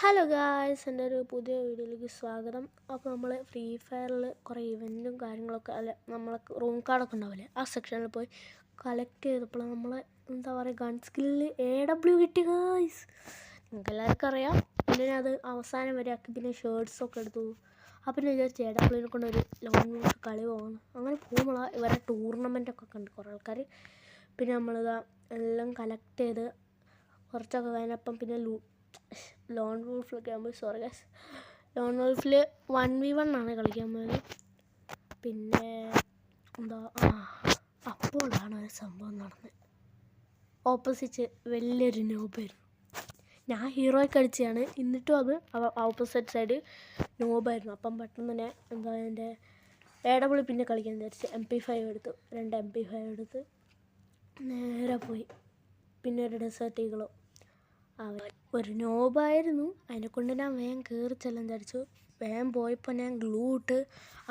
Hello guys, എൻ്റെ ഒരു പുതിയ വീഡിയോയിലേക്ക് സ്വാഗതം. അപ്പോൾ നമ്മൾ ഫ്രീ ഫയറിൽ കുറേ ഇവൻറ്റും കാര്യങ്ങളൊക്കെ നമ്മൾ റൂം കാർഡൊക്കെ ഉണ്ടാവില്ലേ, ആ സെക്ഷനിൽ പോയി കളക്ട് ചെയ്തപ്പോൾ നമ്മൾ എന്താ പറയുക ഗൺ സ്കില്ലിൽ AW കിട്ടി ഗായ്സ്. നിങ്ങൾക്ക് എല്ലാവർക്കും അറിയാം. പിന്നെ അത് അവസാനം വരെ ആക്കി പിന്നെ ഷർട്ട്സൊക്കെ എടുത്തു. അപ്പം പിന്നെ വിചാരിച്ചു AWനെ കൊണ്ട് ഒരു ലോങ് കളി പോകണം. അങ്ങനെ പോകുമ്പോൾ ഇവരെ ടൂർണമെൻറ്റൊക്കെ കണ്ട് കുറേ ആൾക്കാർ. പിന്നെ നമ്മളിതാ എല്ലാം കളക്ട് ചെയ്ത് കുറച്ചൊക്കെ കഴിഞ്ഞപ്പം പിന്നെ ലോൺ വോൾഫിലൊക്കെ ആകുമ്പോൾ ലോൺ വോൾഫിൽ 1v1 ആണ് കളിക്കാൻ പോയത്. പിന്നെ എന്താ അപ്പോഴാണ് ഒരു സംഭവം നടന്നത്. ഓപ്പോസിറ്റ് വലിയൊരു നോബായിരുന്നു. ഞാൻ ഹീറോയെ കളിച്ചാണ്, എന്നിട്ടും അത് ഓപ്പോസിറ്റ് സൈഡ് നോബായിരുന്നു. അപ്പം പെട്ടെന്ന് തന്നെ എന്താ എൻ്റെ AW പിന്നെ കളിക്കാൻ വിചാരിച്ച് MP5 എടുത്തു. 2 MP5 എടുത്ത് നേരെ പോയി. പിന്നെ ഒരു ഡെസേർട്ട് ഈഗിളോ അവൻ ഒരു നോബായിരുന്നു. അതിനെക്കൊണ്ട് ഞാൻ വേഗം കയറി ചെല്ലാൻ വിചാരിച്ചു. വേഗം പോയപ്പോൾ ഞാൻ ഗ്ലൂ ഇട്ട്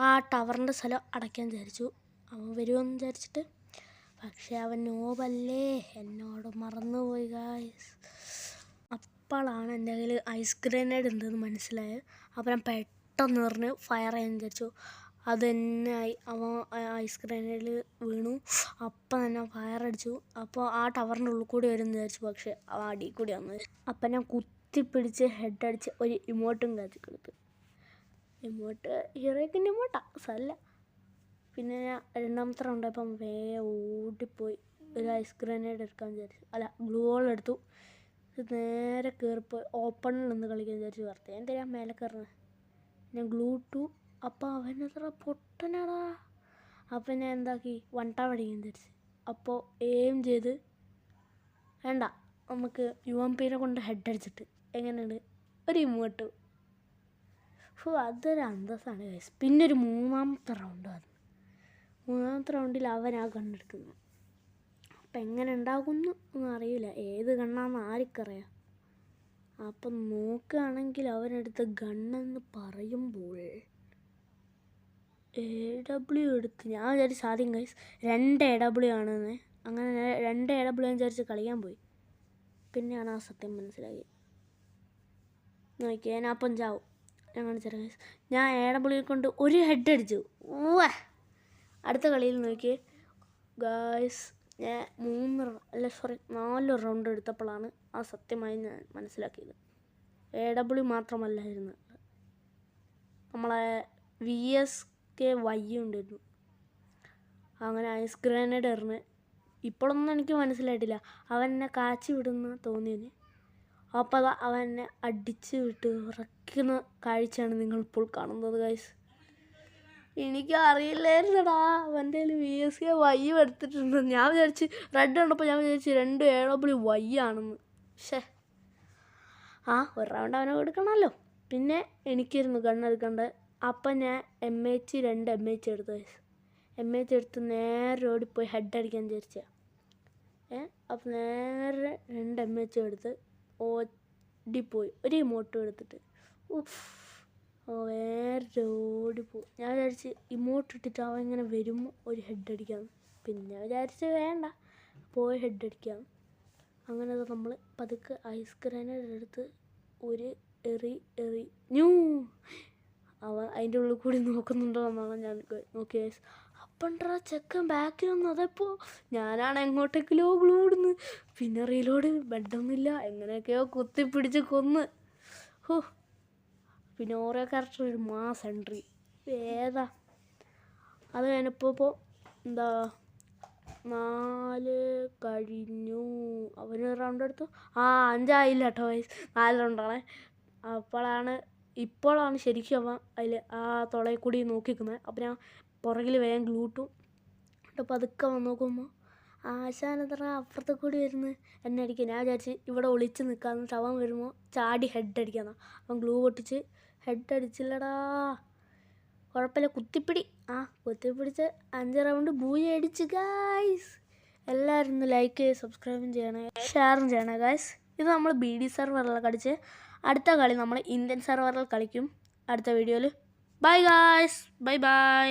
ആ ടവറിൻ്റെ സ്ഥലം അടയ്ക്കാൻ വിചാരിച്ചു. അവൻ വരുമെന്ന് വിചാരിച്ചിട്ട്. പക്ഷേ അവൻ നോബല്ലേ, എന്നോട് മറന്നുപോയി ഗായ്സ്. അപ്പോഴാണ് എൻ്റെ കയ്യിൽ ഐസ് ഗ്രനേഡ് ഉണ്ടെന്ന് മനസ്സിലായത്. അപ്പോൾ ഞാൻ പെട്ടെന്ന് പറഞ്ഞ് ഫയർ ചെയ്യാൻ വിചാരിച്ചു. അത് തന്നെ അവൻ ഐസ് ഗ്രനേഡിൽ വീണു. അപ്പം തന്നെ ഫയർ അടിച്ചു. അപ്പോൾ ആ ടവറിൻ്റെ ഉള്ളിൽ കൂടി വരും വിചാരിച്ചു. പക്ഷേ ആ അടിയിൽ കൂടി വന്നത്. അപ്പം ഞാൻ കുത്തിപ്പിടിച്ച് ഹെഡ് അടിച്ച് ഒരു ഇമോട്ടും കാച്ചി കൊടുത്തു. ഇമോട്ട് ഹീറോയ്ക്കിൻ്റെ ഇമോട്ടാ സല്ല. പിന്നെ ഞാൻ രണ്ടാമത്തെ റൗണ്ടായപ്പം വേഗം ഓടിപ്പോയി ഒരു ഐസ് ഗ്രനേഡ് എടുക്കാൻ വിചാരിച്ചു. ഗ്ലൂ വാൾ എടുത്തു. നേരെ കയറിപ്പോയി ഓപ്പണിൽ നിന്ന് കളിക്കാൻ വിചാരിച്ചു. വെറുതെ എന്തിനാ മേലെ കയറുന്നത്. ഞാൻ ഗ്ലൂ ഇട്ടു. അപ്പോൾ അവനെത്ര പൊട്ടനാടാ. അപ്പം ഞാൻ എന്താക്കി, വൺ ടാപ്പ് അടിക്കാൻ വിചാരിച്ചു. അപ്പോൾ എയിം ചെയ്ത് വേണ്ട, നമുക്ക് UMPനെ കൊണ്ട് ഹെഡ് അടിച്ചിട്ട് എങ്ങനെയുണ്ട് ഒരു ഇമോട്ട്. അതൊരു അന്തസ്സാണ് ഗൈസ്. പിന്നെ ഒരു മൂന്നാമത്തെ റൗണ്ട് വന്നു. മൂന്നാമത്തെ റൗണ്ടിൽ അവനാ കണ്ണെടുക്കുന്നത്. അപ്പം എങ്ങനെ ഉണ്ടാകുന്നു ഒന്നും അറിയില്ല. ഏത് കണ്ണാന്ന് ആർക്കറിയാം. അപ്പം നോക്കുകയാണെങ്കിൽ അവനെടുത്ത് ഗണ്ണെന്ന് പറയുമ്പോൾ AW എടുത്ത് ഞാൻ വിചാരിച്ചു ആദ്യം ഗൈസ് 2 AW ആണെന്ന്. അങ്ങനെ 2 AW വിചാരിച്ച് കളിക്കാൻ പോയി. പിന്നെയാണ് ആ സത്യം മനസ്സിലാക്കി. നോക്കിയാൽ ഞാൻ അപ്പം ചാവും. ഞാൻ കാണിച്ചു ഗൈസ്. ഞാൻ AW കൊണ്ട് ഒരു ഹെഡ് അടിച്ചു. അടുത്ത കളിയിൽ നോക്കിയേ ഗായ്സ്, ഞാൻ 4 റൗണ്ട് എടുത്തപ്പോഴാണ് ആ സത്യമായി ഞാൻ മനസ്സിലാക്കിയത്. AW മാത്രമല്ലായിരുന്നു, നമ്മളെ VSKY ഉണ്ടായിരുന്നു. അങ്ങനെ ഐസ് ഗ്രനേഡ് എറിഞ്ഞ് ഇപ്പോഴൊന്നും എനിക്ക് മനസ്സിലായിട്ടില്ല. അവൻ എന്നെ കാച്ചി വിടുന്ന തോന്നിയതിന്. അപ്പോൾ അവൻ എന്നെ അടിച്ച് വിട്ട് ഉറക്കുന്ന കാഴ്ചയാണ് നിങ്ങളിപ്പോൾ കാണുന്നത് ഗൈസ്. എനിക്ക് അറിയില്ലായിരുന്നടാ അവൻ്റെ കയ്യിൽ VSKY എടുത്തിട്ടുണ്ട്. ഞാൻ വിചാരിച്ച് റെഡ് കണ്ടപ്പോൾ ഞാൻ വിചാരിച്ച് 2 AWY ആണെന്ന്. ഒരു റൗണ്ട് അവനെ കൊടുക്കണമല്ലോ. പിന്നെ എനിക്കിരുന്നു ഗണ്ണെടുക്കേണ്ടത്. അപ്പം ഞാൻ 2 MH എടുത്തു. MH എടുത്ത് നേരെ ഓടിപ്പോയി ഹെഡ് അടിക്കാൻ വിചാരിച്ച. അപ്പം നേരെ 2 MH എടുത്ത് ഓടിപ്പോയി ഒരു ഇമോട്ടും എടുത്തിട്ട് നേരെ ഓടിപ്പോയി. ഞാൻ വിചാരിച്ച് ഇമോട്ട് ഇട്ടിട്ട് അവൻ ഇങ്ങനെ വരുമ്പോൾ ഒരു ഹെഡ് അടിക്കാമെന്ന്. പിന്നെ വിചാരിച്ച് വേണ്ട, പോയി ഹെഡ് അടിക്കാം. അങ്ങനെ നമ്മൾ പതുക്കെ ഐസ് ഗ്രനേഡ് എടുത്ത് ഒരു എറിഞ്ഞു. അവൻ അതിൻ്റെ ഉള്ളിൽ കൂടി നോക്കുന്നുണ്ടോ എന്നാണ് ഞാൻ നോക്കിയത്. അപ്പണ്ടാ ചെക്കൻ ബാക്കിൽ വന്നു. അതപ്പോൾ ഞാനാണ് എങ്ങോട്ടേക്കിലോ ഗ്ലൂ ഇടുന്നു. പിന്നെ റീലോഡ് ബെഡൊന്നുമില്ല, എങ്ങനെയൊക്കെയോ കുത്തിപ്പിടിച്ച് കൊന്ന്. പിന്നെ ഓരോ ക്യാരക്ടർ ഒരു മാസ് എൻട്രി ഏതാ. അത് കഴിഞ്ഞപ്പോൾ എന്താ 4 കഴിഞ്ഞു. അവന് റൗണ്ട് എടുത്തു. 5 ആയില്ല കേട്ടോ വയസ്സ്, 4 റൗണ്ടാണ്. ഇപ്പോഴാണ് ശരിക്കും അവൻ അതിൽ ആ തുളയിൽ കൂടി നോക്കിക്കുന്നത്. അപ്പം ഞാൻ പുറകിൽ വേഗം ഗ്ലൂ ഇട്ടു. അപ്പോൾ അതൊക്കെ വന്ന് നോക്കുമ്പോൾ ആശാനെത്ര അപ്പുറത്തെ കൂടി വരുന്നത് എന്നെ അടിക്കുക. ഞാൻ വിചാരിച്ച് ഇവിടെ ഒളിച്ച് നിൽക്കാമെന്ന്. അവൻ വരുമ്പോൾ ചാടി ഹെഡ് അടിക്കാമെന്നാണ്. അവൻ ഗ്ലൂ പൊട്ടിച്ച് ഹെഡ് അടിച്ചില്ലടാ. കുഴപ്പമില്ല, കുത്തിപ്പിടിച്ച് 5 റൗണ്ട് ബൂയി അടിച്ച് ഗായ്സ്. എല്ലാവരും ഒന്ന് ലൈക്ക് ചെയ്ത് സബ്സ്ക്രൈബും ചെയ്യണേ, ഷെയറും ചെയ്യണേ ഗായ്സ്. ഇത് നമ്മൾ BD സെർവറിൽ കളിച്ച്. അടുത്ത കളി നമ്മൾ ഇന്ത്യൻ സെർവറിൽ കളിക്കും അടുത്ത വീഡിയോയിൽ. Bye guys, by.